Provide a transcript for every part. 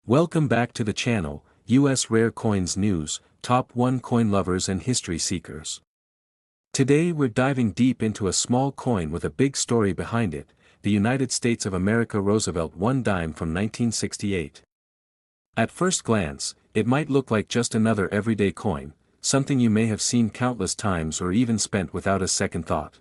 Welcome back to the channel, US Rare Coins News, Top 1 Coin Lovers and History Seekers. Today we're diving deep into a small coin with a big story behind it, the United States of America Roosevelt Dime from 1968. At first glance, it might look like just another everyday coin, something you may have seen countless times or even spent without a second thought.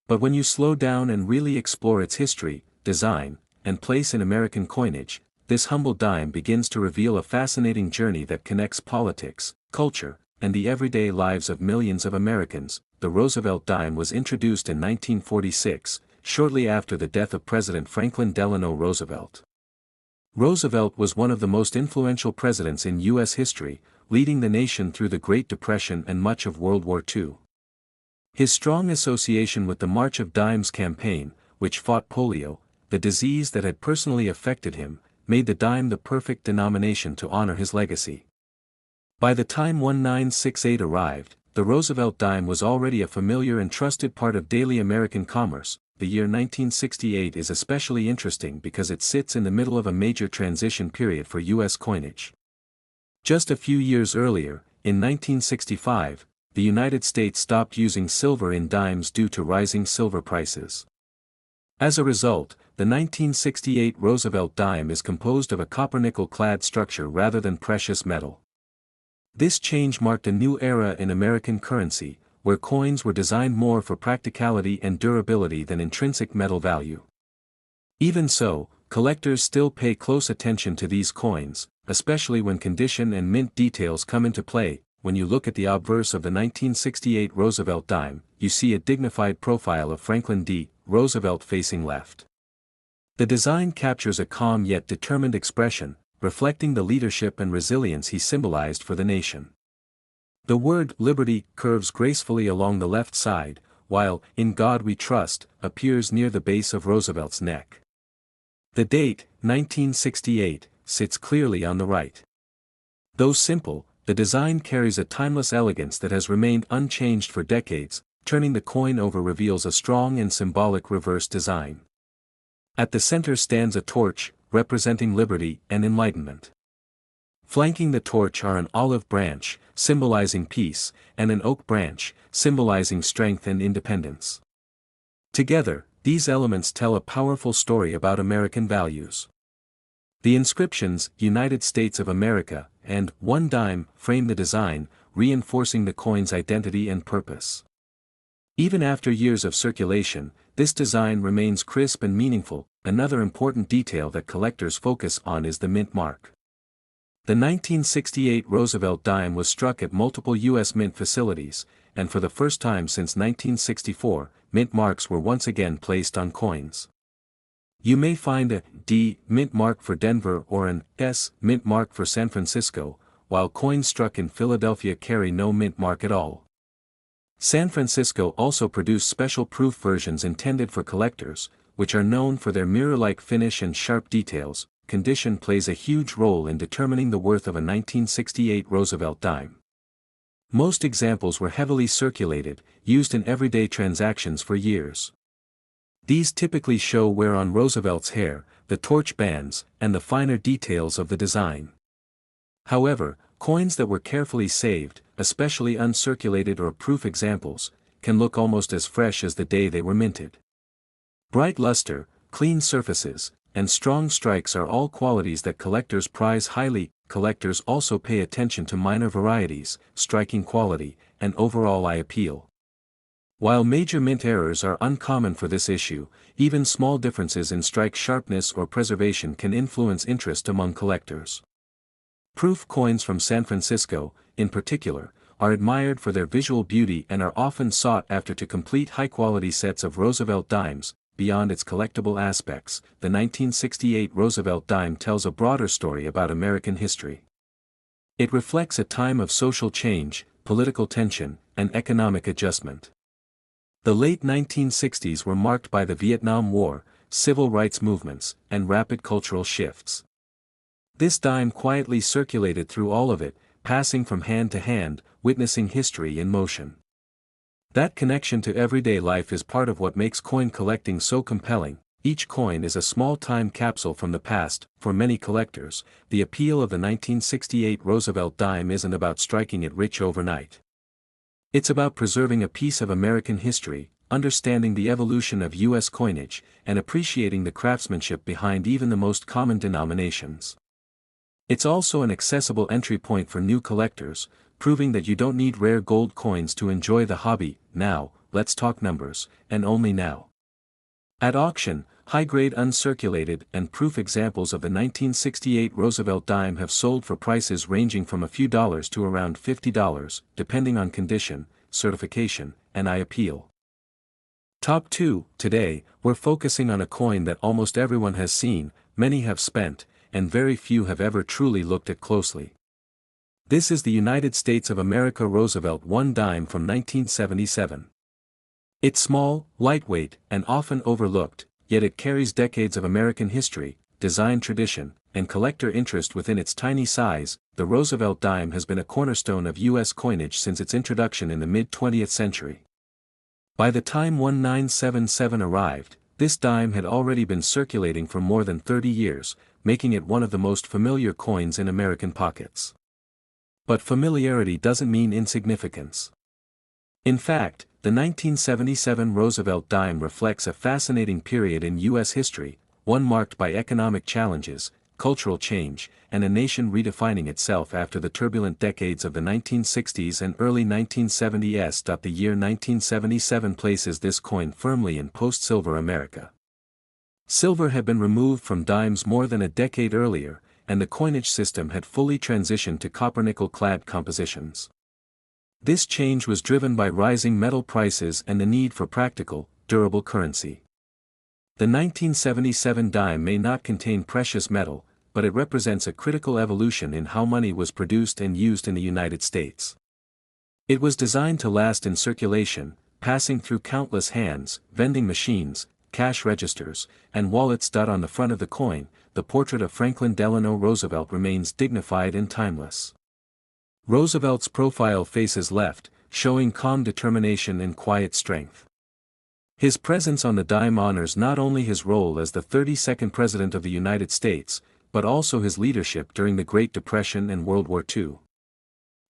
But when you slow down and really explore its history, design, and place in American coinage, this humble dime begins to reveal a fascinating journey that connects politics, culture, and the everyday lives of millions of Americans. The Roosevelt dime was introduced in 1946, shortly after the death of President Franklin Delano Roosevelt. Roosevelt was one of the most influential presidents in U.S. history, leading the nation through the Great Depression and much of World War II. His strong association with the March of Dimes campaign, which fought polio, the disease that had personally affected him, made the dime the perfect denomination to honor his legacy. By the time 1968 arrived, the Roosevelt dime was already a familiar and trusted part of daily American commerce. The year 1968 is especially interesting because it sits in the middle of a major transition period for U.S. coinage. Just a few years earlier, in 1965, the United States stopped using silver in dimes due to rising silver prices. As a result, the 1968 Roosevelt dime is composed of a copper-nickel-clad structure rather than precious metal. This change marked a new era in American currency, where coins were designed more for practicality and durability than intrinsic metal value. Even so, collectors still pay close attention to these coins, especially when condition and mint details come into play. When you look at the obverse of the 1968 Roosevelt dime, you see a dignified profile of Franklin D. Roosevelt facing left. The design captures a calm yet determined expression, reflecting the leadership and resilience he symbolized for the nation. The word "Liberty" curves gracefully along the left side, while "In God We Trust" appears near the base of Roosevelt's neck. The date, 1968, sits clearly on the right. Though simple, the design carries a timeless elegance that has remained unchanged for decades. Turning the coin over reveals a strong and symbolic reverse design. At the center stands a torch, representing liberty and enlightenment. Flanking the torch are an olive branch, symbolizing peace, and an oak branch, symbolizing strength and independence. Together, these elements tell a powerful story about American values. The inscriptions, "United States of America," and "One Dime," frame the design, reinforcing the coin's identity and purpose. Even after years of circulation, this design remains crisp and meaningful. Another important detail that collectors focus on is the mint mark. The 1968 Roosevelt dime was struck at multiple U.S. mint facilities, and for the first time since 1964, mint marks were once again placed on coins. You may find a D mint mark for Denver or an S mint mark for San Francisco, while coins struck in Philadelphia carry no mint mark at all. San Francisco also produced special proof versions intended for collectors, which are known for their mirror-like finish and sharp details. Condition plays a huge role in determining the worth of a 1968 Roosevelt dime. Most examples were heavily circulated, used in everyday transactions for years. These typically show wear on Roosevelt's hair, the torch bands, and the finer details of the design. However, coins that were carefully saved, especially uncirculated or proof examples, can look almost as fresh as the day they were minted. Bright luster, clean surfaces, and strong strikes are all qualities that collectors prize highly. Collectors also pay attention to minor varieties, striking quality, and overall eye appeal. While major mint errors are uncommon for this issue, even small differences in strike sharpness or preservation can influence interest among collectors. Proof coins from San Francisco, in particular, are admired for their visual beauty and are often sought after to complete high-quality sets of Roosevelt dimes. Beyond its collectible aspects, the 1968 Roosevelt dime tells a broader story about American history. It reflects a time of social change, political tension, and economic adjustment. The late 1960s were marked by the Vietnam War, civil rights movements, and rapid cultural shifts. This dime quietly circulated through all of it, passing from hand to hand, witnessing history in motion. That connection to everyday life is part of what makes coin collecting so compelling. each coin is a small time capsule from the past. For many collectors, the appeal of the 1968 Roosevelt Dime isn't about striking it rich overnight. It's about preserving a piece of American history, understanding the evolution of U.S. coinage, and appreciating the craftsmanship behind even the most common denominations. It's also an accessible entry point for new collectors, proving that you don't need rare gold coins to enjoy the hobby. Now, let's talk numbers, and only now. At auction, high-grade uncirculated and proof examples of the 1968 Roosevelt Dime have sold for prices ranging from a few dollars to around $50, depending on condition, certification, and eye appeal. Top 2. Today, we're focusing on a coin that almost everyone has seen, many have spent, and very few have ever truly looked at closely. This is the United States of America Roosevelt I Dime from 1977. It's small, lightweight, and often overlooked, yet it carries decades of American history, design tradition, and collector interest within its tiny size. The Roosevelt Dime has been a cornerstone of U.S. coinage since its introduction in the mid-20th century. By the time 1977 arrived, this dime had already been circulating for more than 30 years, making it one of the most familiar coins in American pockets. But familiarity doesn't mean insignificance. In fact, the 1977 Roosevelt Dime reflects a fascinating period in U.S. history, one marked by economic challenges, cultural change, and a nation redefining itself after the turbulent decades of the 1960s and early 1970s. The year 1977 places this coin firmly in post-silver America. Silver had been removed from dimes more than a decade earlier, and the coinage system had fully transitioned to copper-nickel-clad compositions. This change was driven by rising metal prices and the need for practical, durable currency. The 1977 dime may not contain precious metal, but it represents a critical evolution in how money was produced and used in the United States. It was designed to last in circulation, passing through countless hands, vending machines, cash registers, and wallets. On the front of the coin, the portrait of Franklin Delano Roosevelt remains dignified and timeless. Roosevelt's profile faces left, showing calm determination and quiet strength. His presence on the dime honors not only his role as the 32nd President of the United States, but also his leadership during the Great Depression and World War II.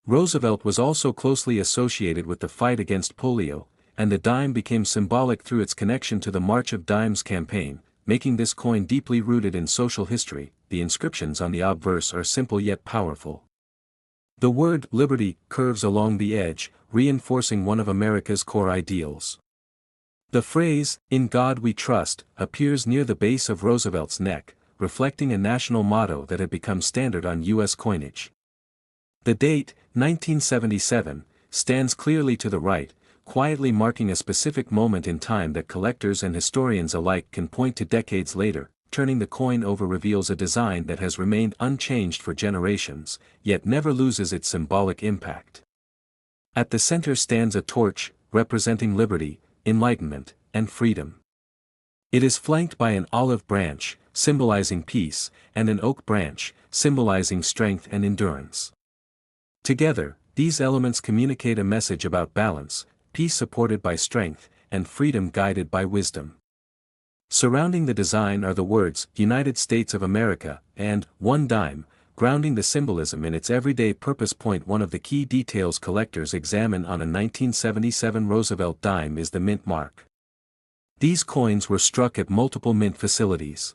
Roosevelt was also closely associated with the fight against polio, and the dime became symbolic through its connection to the March of Dimes campaign, making this coin deeply rooted in social history. The inscriptions on the obverse are simple yet powerful. The word liberty curves along the edge, reinforcing one of America's core ideals. The phrase, "In God We Trust," appears near the base of Roosevelt's neck, reflecting a national motto that had become standard on U.S. coinage. The date, 1977, stands clearly to the right, quietly marking a specific moment in time that collectors and historians alike can point to decades later. Turning the coin over reveals a design that has remained unchanged for generations, yet never loses its symbolic impact. At the center stands a torch, representing liberty, enlightenment, and freedom. It is flanked by an olive branch, symbolizing peace, and an oak branch, symbolizing strength and endurance. Together, these elements communicate a message about balance, peace supported by strength, and freedom guided by wisdom. Surrounding the design are the words, "United States of America," and "One Dime," grounding the symbolism in its everyday purpose. One of the key details collectors examine on a 1977 Roosevelt dime is the mint mark. These coins were struck at multiple mint facilities.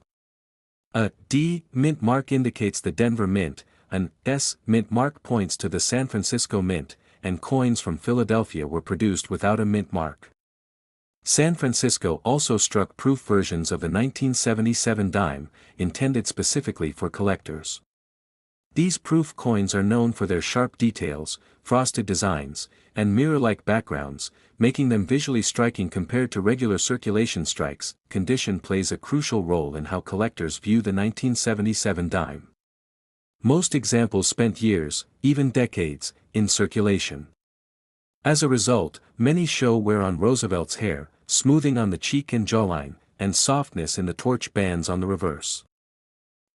A D mint mark indicates the Denver Mint, an S mint mark points to the San Francisco Mint, and coins from Philadelphia were produced without a mint mark. San Francisco also struck proof versions of the 1977 dime, intended specifically for collectors. These proof coins are known for their sharp details, frosted designs, and mirror-like backgrounds, making them visually striking compared to regular circulation strikes. Condition plays a crucial role in how collectors view the 1977 dime. Most examples spent years, even decades, in circulation. As a result, many show wear on Roosevelt's hair, smoothing on the cheek and jawline, and softness in the torch bands on the reverse.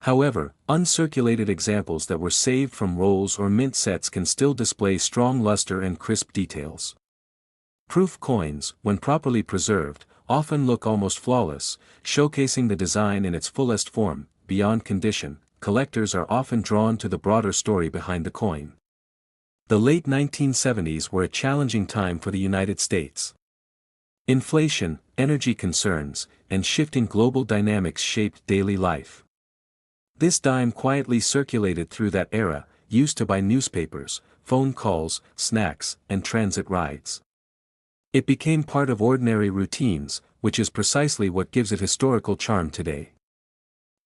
However, uncirculated examples that were saved from rolls or mint sets can still display strong luster and crisp details. Proof coins, when properly preserved, often look almost flawless, showcasing the design in its fullest form. Beyond condition, collectors are often drawn to the broader story behind the coin. The late 1970s were a challenging time for the United States. Inflation, energy concerns, and shifting global dynamics shaped daily life. This dime quietly circulated through that era, used to buy newspapers, phone calls, snacks, and transit rides. It became part of ordinary routines, which is precisely what gives it historical charm today.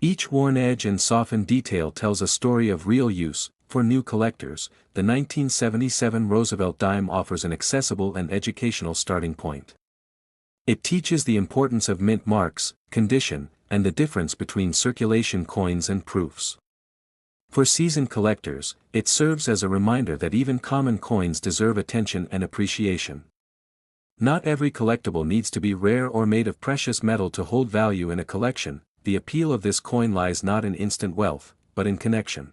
Each worn edge and softened detail tells a story of real use. For new collectors, the 1977 Roosevelt Dime offers an accessible and educational starting point. It teaches the importance of mint marks, condition, and the difference between circulation coins and proofs. For seasoned collectors, it serves as a reminder that even common coins deserve attention and appreciation. Not every collectible needs to be rare or made of precious metal to hold value in a collection. The appeal of this coin lies not in instant wealth, but in connection.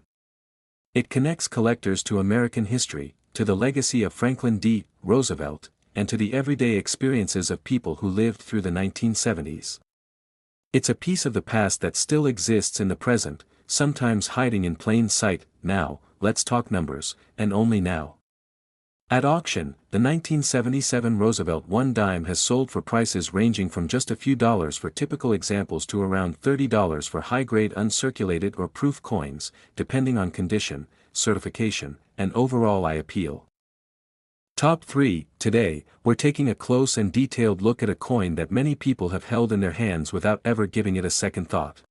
It connects collectors to American history, to the legacy of Franklin D. Roosevelt, and to the everyday experiences of people who lived through the 1970s. It's a piece of the past that still exists in the present, sometimes hiding in plain sight. Now, let's talk numbers, and only now. At auction, the 1977 Roosevelt Dime has sold for prices ranging from just a few dollars for typical examples to around $30 for high-grade uncirculated or proof coins, depending on condition, certification, and overall eye appeal. Top 3. Today, we're taking a close and detailed look at a coin that many people have held in their hands without ever giving it a second thought.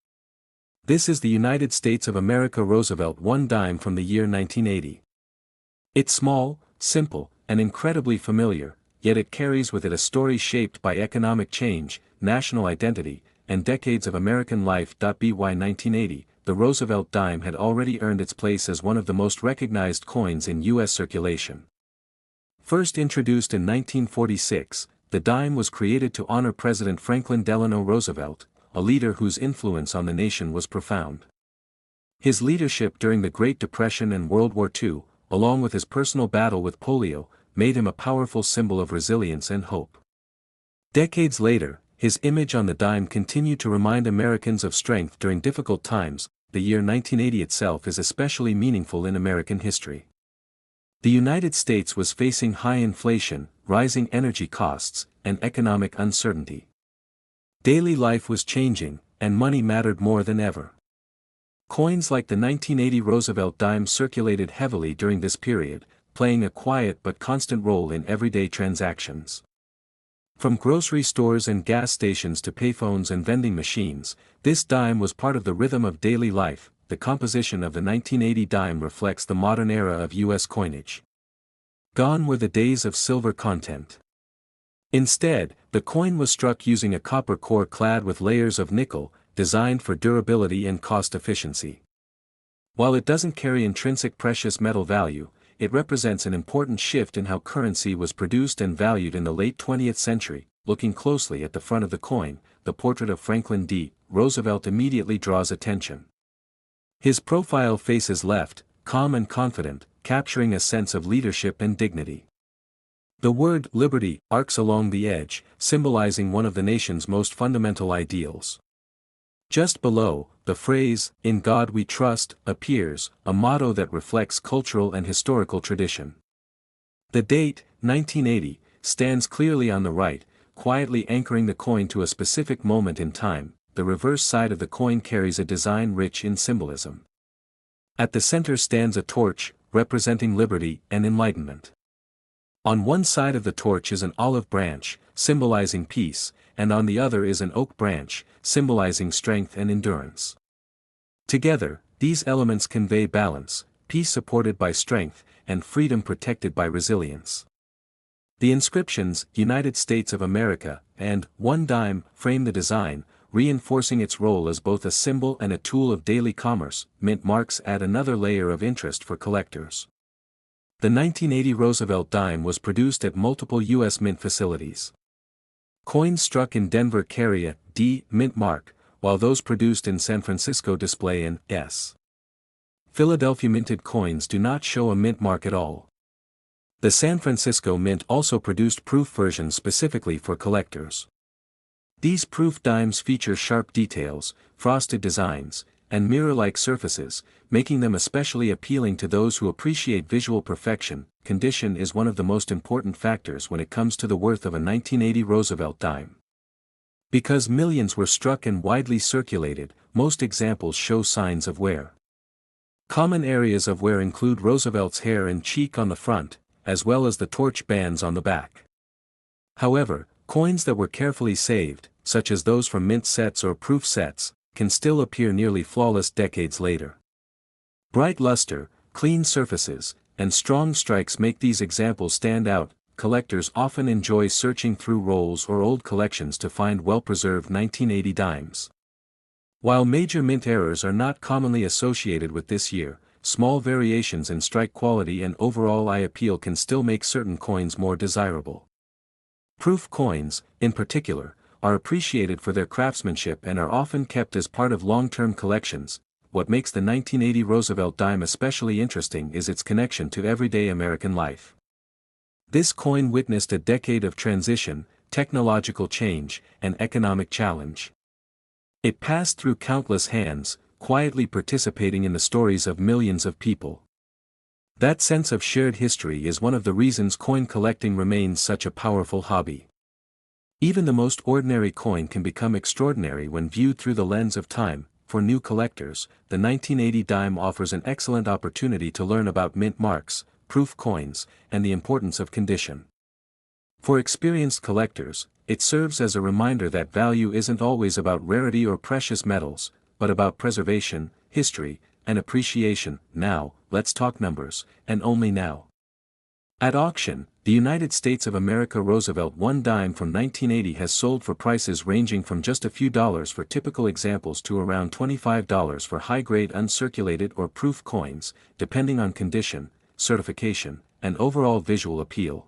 This is the United States of America Roosevelt Dime from the year 1980. It's small, simple, and incredibly familiar, yet it carries with it a story shaped by economic change, national identity, and decades of American life. By 1980, the Roosevelt Dime had already earned its place as one of the most recognized coins in U.S. circulation. First introduced in 1946, the dime was created to honor President Franklin Delano Roosevelt, a leader whose influence on the nation was profound. His leadership during the Great Depression and World War II, along with his personal battle with polio, made him a powerful symbol of resilience and hope. Decades later, his image on the dime continued to remind Americans of strength during difficult times. The year 1980 itself is especially meaningful in American history. The United States was facing high inflation, rising energy costs, and economic uncertainty. Daily life was changing, and money mattered more than ever. Coins like the 1980 Roosevelt Dime circulated heavily during this period, playing a quiet but constant role in everyday transactions. From grocery stores and gas stations to payphones and vending machines, this dime was part of the rhythm of daily life. The composition of the 1980 dime reflects the modern era of U.S. coinage. Gone were the days of silver content. Instead, the coin was struck using a copper core clad with layers of nickel, designed for durability and cost efficiency. While it doesn't carry intrinsic precious metal value, it represents an important shift in how currency was produced and valued in the late 20th century. Looking closely at the front of the coin, the portrait of Franklin D. Roosevelt immediately draws attention. His profile faces left, calm and confident, capturing a sense of leadership and dignity. The word liberty arcs along the edge, symbolizing one of the nation's most fundamental ideals. Just below, the phrase, "In God We Trust," appears, a motto that reflects cultural and historical tradition. The date, 1980, stands clearly on the right, quietly anchoring the coin to a specific moment in time. The reverse side of the coin carries a design rich in symbolism. At the center stands a torch, representing liberty and enlightenment. On one side of the torch is an olive branch, symbolizing peace, and on the other is an oak branch, symbolizing strength and endurance. Together, these elements convey balance, peace supported by strength, and freedom protected by resilience. The inscriptions, "United States of America," and "Dime," frame the design, reinforcing its role as both a symbol and a tool of daily commerce. Mint marks add another layer of interest for collectors. The 1980 Roosevelt Dime was produced at multiple U.S. mint facilities. Coins struck in Denver carry a D mint mark, while those produced in San Francisco display an S. Philadelphia minted coins do not show a mint mark at all. The San Francisco Mint also produced proof versions specifically for collectors. These proof dimes feature sharp details, frosted designs, and mirror-like surfaces, making them especially appealing to those who appreciate visual perfection. Condition is one of the most important factors when it comes to the worth of a 1980 Roosevelt dime. Because millions were struck and widely circulated, most examples show signs of wear. Common areas of wear include Roosevelt's hair and cheek on the front, as well as the torch bands on the back. However, coins that were carefully saved, such as those from mint sets or proof sets, can still appear nearly flawless decades later. Bright luster, clean surfaces, and strong strikes make these examples stand out. Collectors often enjoy searching through rolls or old collections to find well-preserved 1980 dimes. While major mint errors are not commonly associated with this year, small variations in strike quality and overall eye appeal can still make certain coins more desirable. Proof coins, in particular, are appreciated for their craftsmanship and are often kept as part of long-term collections. What makes the 1980 Roosevelt dime especially interesting is its connection to everyday American life. This coin witnessed a decade of transition, technological change, and economic challenge. It passed through countless hands, quietly participating in the stories of millions of people. That sense of shared history is one of the reasons coin collecting remains such a powerful hobby. Even the most ordinary coin can become extraordinary when viewed through the lens of time. For new collectors, the 1980 dime offers an excellent opportunity to learn about mint marks, proof coins, and the importance of condition. For experienced collectors, it serves as a reminder that value isn't always about rarity or precious metals, but about preservation, history, and appreciation. Now, let's talk numbers, and only now. At auction, the United States of America Roosevelt 1 dime from 1980 has sold for prices ranging from just a few dollars for typical examples to around $25 for high-grade uncirculated or proof coins, depending on condition, certification, and overall visual appeal.